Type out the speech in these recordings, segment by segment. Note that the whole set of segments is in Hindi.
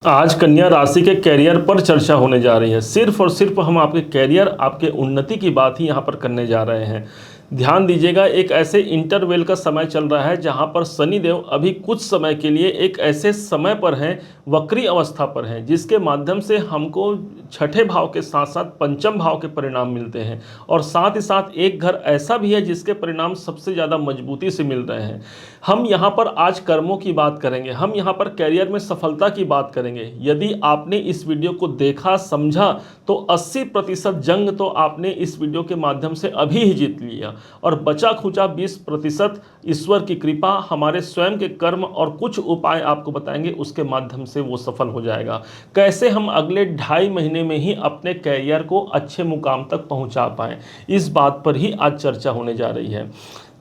आज कन्या राशि के कैरियर पर चर्चा होने जा रही है। सिर्फ और सिर्फ हम आपके कैरियर, आपके उन्नति की बात ही यहाँ पर करने जा रहे हैं। ध्यान दीजिएगा, एक ऐसे इंटरवेल का समय चल रहा है जहाँ पर शनिदेव अभी कुछ समय के लिए एक ऐसे समय पर हैं, वक्री अवस्था पर हैं, जिसके माध्यम से हमको छठे भाव के साथ साथ पंचम भाव के परिणाम मिलते हैं। और साथ ही साथ एक घर ऐसा भी है जिसके परिणाम सबसे ज़्यादा मजबूती से मिल रहे हैं। हम यहाँ पर आज कर्मों की बात करेंगे, हम यहाँ पर कैरियर में सफलता की बात करेंगे। यदि आपने इस वीडियो को देखा, समझा, तो 80% जंग तो आपने इस वीडियो के माध्यम से अभी ही जीत लिया, और बचा खुचा 20% ईश्वर की कृपा, हमारे स्वयं के कर्म और कुछ उपाय आपको बताएंगे, उसके माध्यम से वो सफल हो जाएगा। कैसे हम अगले 2.5 महीने में ही अपने कैरियर को अच्छे मुकाम तक पहुंचा पाएं, इस बात पर ही आज चर्चा होने जा रही है।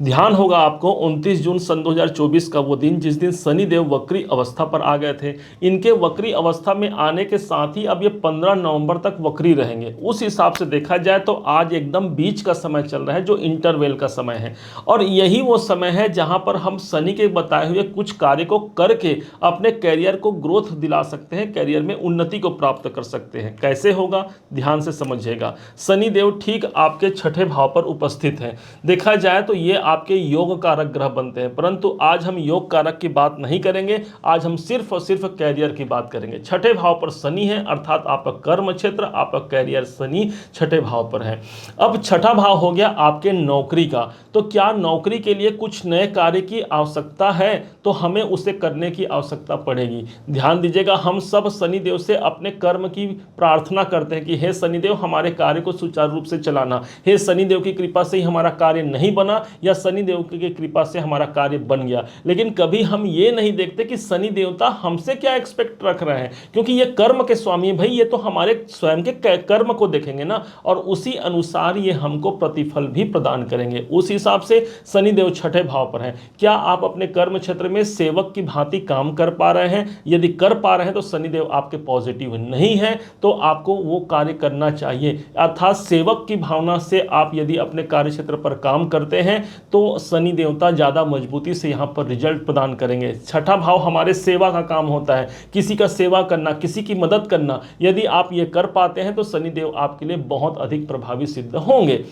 ध्यान होगा आपको, 29 जून सन 2024 का वो दिन जिस दिन शनिदेव वक्री अवस्था पर आ गए थे। इनके वक्री अवस्था में आने के साथ ही अब ये 15 नवंबर तक वक्री रहेंगे। उस हिसाब से देखा जाए तो आज एकदम बीच का समय चल रहा है, जो इंटरवेल का समय है। और यही वो समय है जहां पर हम शनि के बताए हुए कुछ कार्य को करके अपने कैरियर को ग्रोथ दिला सकते हैं, कैरियर में उन्नति को प्राप्त कर सकते हैं। कैसे होगा, ध्यान से समझिएगा। शनिदेव ठीक आपके छठे भाव पर उपस्थित हैं। देखा जाए तो ये आपके योग कारक ग्रह बनते हैं, परंतु आज हम योग कारक की बात नहीं करेंगे। आज हम सिर्फ और सिर्फ कैरियर की बात करेंगे। छठे भाव पर शनि है, अर्थात आपका कर्म क्षेत्र, आपका कैरियर शनि छठे भाव पर है। अब छठा भाव हो गया आपके नौकरी का। तो क्या नौकरी के लिए कुछ नए कार्य की आवश्यकता है, तो हमें उसे करने की आवश्यकता पड़ेगी। ध्यान दीजिएगा, हम सब शनिदेव से अपने कर्म की प्रार्थना करते हैं कि हे शनिदेव, हमारे कार्य को सुचारू रूप से चलाना। हे शनिदेव की कृपा से ही हमारा कार्य नहीं बना, या शनिदेव की कृपा से हमारा कार्य बन गया। लेकिन कभी हम ये नहीं देखते कि शनि देवता हमसे क्या एक्सपेक्ट रख रहे हैं, क्योंकि ये कर्म के स्वामी है भाई, ये तो हमारे स्वयं के कर्म को देखेंगे ना, और उसी अनुसार ये हमको प्रतिफल भी प्रदान करेंगे। उस हिसाब से शनिदेव छठे भाव पर हैं। क्या आप अपने कर्म क्षेत्र में सेवक की भांति काम कर पा रहे हैं? यदि कर पा रहे हैं तो शनिदेव आपके पॉजिटिव नहीं है, तो आपको वो कार्य करना चाहिए। अर्थात सेवक की भावना से आप यदि अपने कार्य क्षेत्र पर काम करते हैं तो शनि देवता ज़्यादा मजबूती से यहाँ पर रिजल्ट प्रदान करेंगे। छठा भाव हमारे सेवा का काम होता है, किसी का सेवा करना, किसी की मदद करना। यदि आप ये कर पाते हैं तो शनि देव आपके लिए बहुत अधिक प्रभावी सिद्ध होंगे।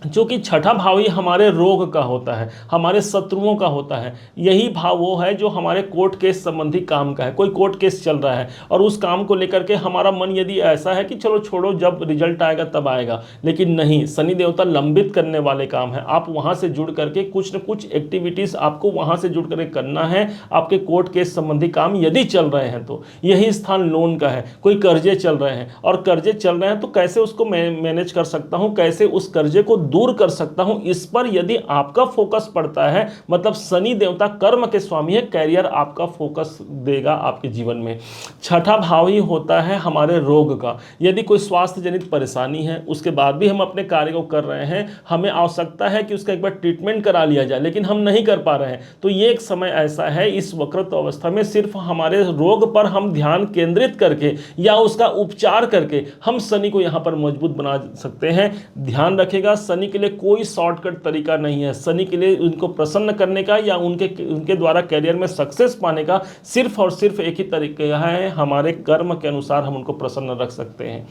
क्योंकि छठा भाव ही हमारे रोग का होता है, हमारे शत्रुओं का होता है। यही भाव वो है जो हमारे कोर्ट केस संबंधी काम का है। कोई कोर्ट केस चल रहा है और उस काम को लेकर के हमारा मन यदि ऐसा है कि चलो छोड़ो, जब रिजल्ट आएगा तब आएगा, लेकिन नहीं, शनि देवता लंबित करने वाले काम है। आप वहाँ से जुड़ करके कुछ न कुछ एक्टिविटीज़ आपको वहाँ से जुड़ करके करना है। आपके कोर्ट केस संबंधी काम यदि चल रहे हैं तो यही स्थान लोन का है। कोई कर्जे चल रहे हैं और कर्जे चल रहे हैं तो कैसे उसको मैनेज कर सकता हूँ, कैसे उस कर्जे को दूर कर सकता हूं, इस पर यदि आपका फोकस पड़ता है, मतलब शनि देवता कर्म के स्वामी है, कैरियर आपका फोकस देगा आपके जीवन में। छठा भाव ही होता है हमारे रोग का। यदि कोई स्वास्थ्य जनित परेशानी है, उसके बाद भी हम अपने कार्य को कर रहे हैं, हमें आवश्यकता है कि उसका एक बार ट्रीटमेंट करा लिया जाए, लेकिन हम नहीं कर पा रहे हैं, तो ये एक समय ऐसा है इस वक्रत अवस्था में सिर्फ हमारे रोग पर हम ध्यान केंद्रित करके या उसका उपचार करके हम शनि को यहाँ पर मजबूत बना सकते हैं। ध्यान रखिएगा, शनि के लिए कोई शॉर्टकट तरीका नहीं है। शनि के लिए उनको प्रसन्न करने का या उनके द्वारा कैरियर में सक्सेस पाने का सिर्फ और सिर्फ एक ही तरीका है, हमारे कर्म के अनुसार हम उनको प्रसन्न रख सकते हैं।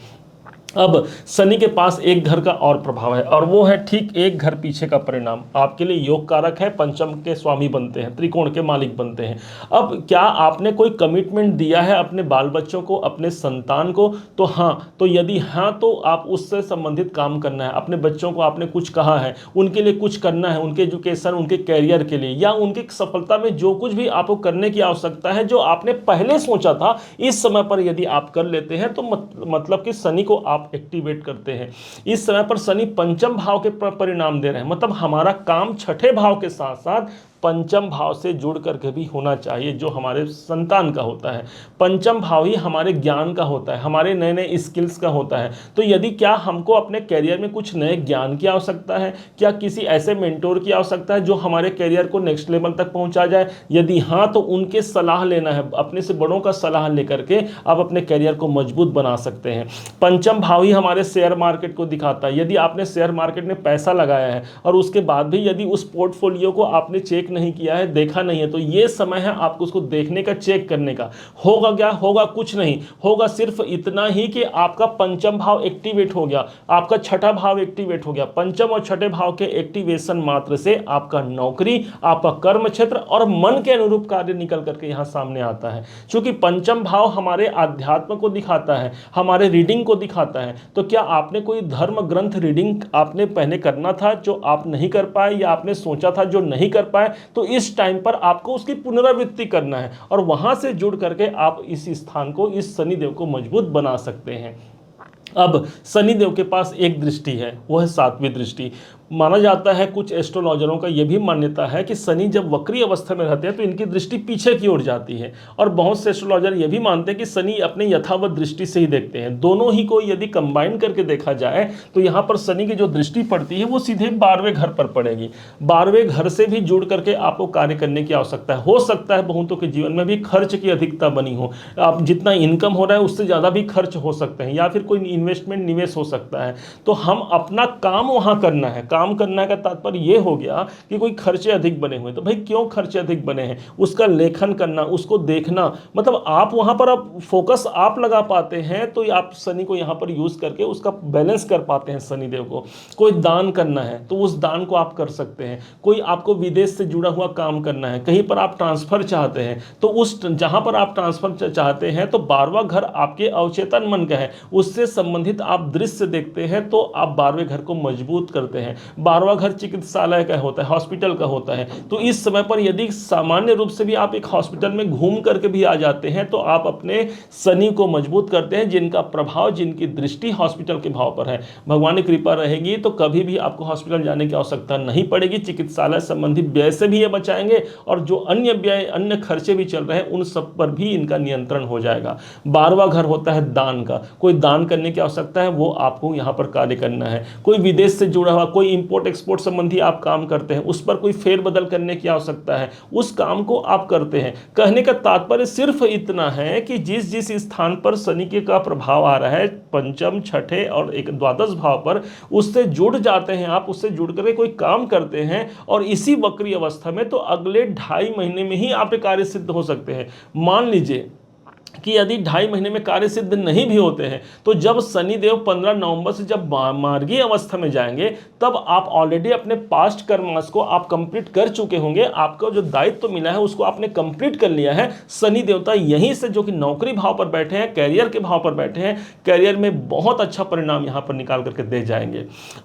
अब शनि के पास एक घर का और प्रभाव है, और वो है ठीक एक घर पीछे का परिणाम। आपके लिए योग कारक है, पंचम के स्वामी बनते हैं, त्रिकोण के मालिक बनते हैं। अब क्या आपने कोई कमिटमेंट दिया है अपने बाल बच्चों को, अपने संतान को? तो हाँ, तो यदि हाँ तो आप उससे संबंधित काम करना है। अपने बच्चों को आपने कुछ कहा है, उनके लिए कुछ करना है, उनके एजुकेशन, उनके कैरियर के लिए, या उनकी सफलता में जो कुछ भी आपको करने की आवश्यकता है, जो आपने पहले सोचा था, इस समय पर यदि आप कर लेते हैं तो मतलब कि शनि को आप एक्टिवेट करते हैं। इस समय पर शनि पंचम भाव के परिणाम दे रहे हैं, मतलब हमारा काम छठे भाव के साथ साथ पंचम भाव से जुड़ करके भी होना चाहिए, जो हमारे संतान का होता है। पंचम भाव ही हमारे ज्ञान का होता है, हमारे नए नए स्किल्स का होता है। तो यदि क्या हमको अपने कैरियर में कुछ नए ज्ञान की आवश्यकता है, क्या किसी ऐसे मेंटोर की आवश्यकता है जो हमारे कैरियर को नेक्स्ट लेवल तक पहुंचा जाए? यदि हाँ, तो उनके सलाह लेना है, अपने से बड़ों का सलाह लेकर के आप अपने कैरियर को मजबूत बना सकते हैं। पंचम भाव ही हमारे शेयर मार्केट को दिखाता है। यदि आपने शेयर मार्केट में पैसा लगाया है और उसके बाद भी यदि उस पोर्टफोलियो को आपने चेक नहीं किया है, देखा नहीं है, तो ये समय है आपको उसको देखने का, चेक करने का। होगा क्या? होगा कुछ नहीं, होगा सिर्फ इतना ही कि आपका पंचम भाव एक्टिवेट हो गया, आपका छठा भाव एक्टिवेट हो गया। पंचम और छठे भाव के एक्टिवेशन मात्र से आपका नौकरी, आपका कर्म क्षेत्र और मन के अनुरूप कार्य निकल करके यहां सामने आता है। क्योंकि पंचम भाव हमारे आध्यात्म को दिखाता है, हमारे रीडिंग को दिखाता है। तो क्या आपने कोई धर्म ग्रंथ रीडिंग आपने पहले करना था जो आप नहीं कर पाए, या आपने सोचा था जो नहीं कर पाए, तो इस टाइम पर आपको उसकी पुनरावृत्ति करना है और वहां से जुड़ करके आप इस स्थान को, इस शनिदेव को मजबूत बना सकते हैं। अब शनिदेव के पास एक दृष्टि है, वह है सातवीं दृष्टि। माना जाता है, कुछ एस्ट्रोलॉजरों का यह भी मान्यता है कि शनि जब वक्री अवस्था में रहते हैं तो इनकी दृष्टि पीछे की ओर जाती है, और बहुत से एस्ट्रोलॉजर यह भी मानते हैं कि शनि अपने यथावत दृष्टि से ही देखते हैं। दोनों ही को यदि कंबाइन करके देखा जाए तो यहाँ पर शनि की जो दृष्टि पड़ती है वो सीधे 12वें घर पर पड़ेगी। 12वें घर से भी जुड़ करके आपको कार्य करने की आवश्यकता है। हो सकता है बहुतों के जीवन में भी खर्च की अधिकता बनी हो, आप जितना इनकम हो रहा है उससे ज़्यादा भी खर्च हो सकते हैं, या फिर कोई इन्वेस्टमेंट, निवेश हो सकता है। तो हम अपना काम वहाँ करना है। काम करना का तात्पर्य यह हो गया कि कोई खर्चे अधिक बने हुए, तो भाई क्यों खर्चे अधिक बने हैं उसका लेखन करना, उसको देखना, मतलब आप वहां पर आप फोकस आप लगा पाते हैं तो आप शनि को यहां पर यूज करके उसका बैलेंस कर पाते हैं। शनिदेव को कोई दान करना है तो उस दान को आप कर सकते हैं। कोई आपको विदेश से जुड़ा हुआ काम करना है, कहीं पर आप ट्रांसफर चाहते हैं, तो उस जहां पर आप ट्रांसफर चाहते हैं तो 12वां घर आपके अवचेतन मन का है, उससे संबंधित आप दृश्य देखते हैं तो आप 12वें घर को मजबूत करते हैं। 12वां घर चिकित्सालय का होता है, हॉस्पिटल का होता है, तो इस समय पर यदि सामान्य रूप से भी आप एक हॉस्पिटल में घूम करके भी आ जाते हैं तो आप अपने शनि को मजबूत करते हैं, जिनका प्रभाव, जिनकी दृष्टि हॉस्पिटल के भाव पर है। भगवान की कृपा रहेगी तो कभी भी आपको हॉस्पिटल जाने की आवश्यकता नहीं पड़ेगी। चिकित्सालय संबंधी व्यय से भी ये बचाएंगे और जो अन्य व्यय, अन्य खर्चे भी चल रहे हैं उन सब पर भी इनका नियंत्रण हो जाएगा। 12वां घर होता है दान का, कोई दान करने की आवश्यकता है वो आपको यहाँ पर कार्य करना है। कोई विदेश से जुड़ा हुआ, कोई इंपोर्ट एक्सपोर्ट संबंधी आप काम करते हैं, उस पर कोई फेरबदल करने की आवश्यकता है, उस काम को आप करते हैं। कहने का तात्पर्य सिर्फ इतना है कि जिस जिस स्थान पर शनि के का प्रभाव आ रहा है, पंचम, छठे और एक द्वादश भाव पर, उससे जुड़ जाते हैं आप, उससे जुड़ करके कोई काम करते हैं और इसी वक्री अवस्था में तो अगले 2.5 महीने में ही आपके कार्य सिद्ध हो सकते हैं। मान लीजिए कि यदि 2.5 महीने में कार्य सिद्ध नहीं भी होते हैं तो जब शनिदेव 15 नवंबर से जब मार्गीय अवस्था में जाएंगे तब आप ऑलरेडी अपने पास्ट कर्मास को आप कंप्लीट कर चुके होंगे। आपका जो दायित्व तो मिला है उसको आपने कंप्लीट कर लिया है। शनि देवता यहीं से, जो कि नौकरी भाव पर बैठे हैं, कैरियर के भाव पर बैठे हैं, कैरियर में बहुत अच्छा परिणाम यहां पर निकाल करके दे जाएंगे।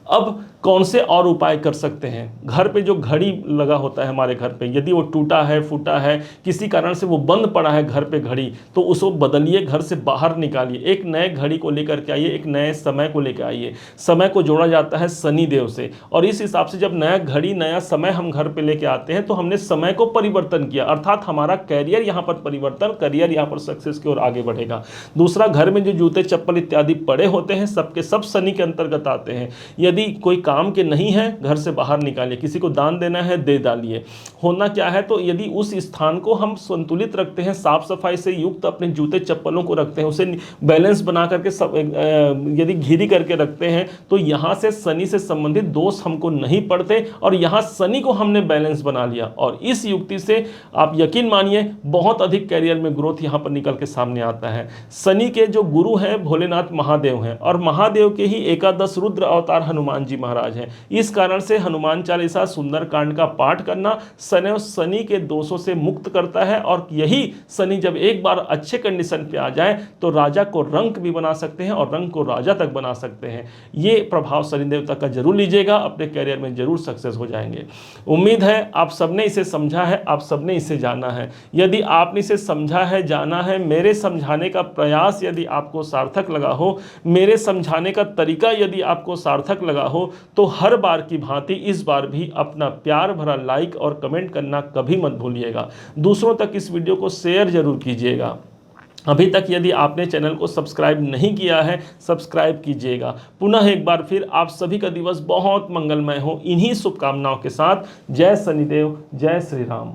अब कौन से और उपाय कर सकते हैं? घर पे जो घड़ी लगा होता है हमारे घर पे, यदि वो टूटा है, फूटा है, किसी कारण से वो बंद पड़ा है घर पे घड़ी, तो उसको बदलिए, घर से बाहर निकालिए, एक नए घड़ी को लेकर के आइए, एक नए समय को लेकर आइए। समय को जोड़ा जाता है शनि देव से, और इस हिसाब से जब नया घड़ी, नया समय हम घर पे लेके आते हैं तो हमने समय को परिवर्तन किया, अर्थात हमारा कैरियर यहाँ पर परिवर्तन, करियर यहाँ पर सक्सेस की ओर आगे बढ़ेगा। दूसरा, घर में जो जूते चप्पल इत्यादि पड़े होते हैं सबके सब शनि के अंतर्गत आते हैं। यदि कोई काम के नहीं है, घर से बाहर निकालिए, किसी को दान देना है दे डालिए। होना क्या है, तो यदि उस स्थान को हम संतुलित रखते हैं, साफ सफाई से युक्त अपने जूते चप्पलों को रखते हैं, उसे बैलेंस बना करके यदि घिरी करके रखते हैं तो यहाँ से शनि से संबंधित दोष हमको नहीं पड़ते, और यहाँ शनि को हमने बैलेंस बना लिया। और इस युक्ति से आप यकीन मानिए बहुत अधिक कैरियर में ग्रोथ यहाँ पर निकल के सामने आता है। शनि के जो गुरु हैं भोलेनाथ महादेव हैं, और महादेव के ही एकादश रुद्र अवतार हनुमान जी महाराज हैं। इस कारण से हनुमान चालीसा, सुंदरकांड का पाठ करना शनि के दोषों से मुक्त करता है। और यही शनि जब एक बार अच्छे कंडीशन पे आ जाए तो राजा को रंक भी बना सकते हैं और रंक को राजा तक बना सकते हैं। ये प्रभाव शनि देवता का जरूर लीजिएगा, अपने कैरियर में जरूर सक्सेस हो जाएंगे। उम्मीद है आप सबने इसे समझा है, आप सबने इसे जाना है। यदि आपने इसे समझा है, जाना है, मेरे समझाने का प्रयास यदि आपको सार्थक लगा हो, मेरे समझाने का तरीका यदि आपको सार्थक लगा हो, तो हर बार की भांति इस बार भी अपना प्यार भरा लाइक और कमेंट करना कभी मत भूलिएगा। दूसरों तक इस वीडियो को शेयर जरूर कीजिएगा। अभी तक यदि आपने चैनल को सब्सक्राइब नहीं किया है, सब्सक्राइब कीजिएगा। पुनः एक बार फिर आप सभी का दिवस बहुत मंगलमय हो, इन्हीं शुभकामनाओं के साथ। जय शनिदेव, जय श्री राम।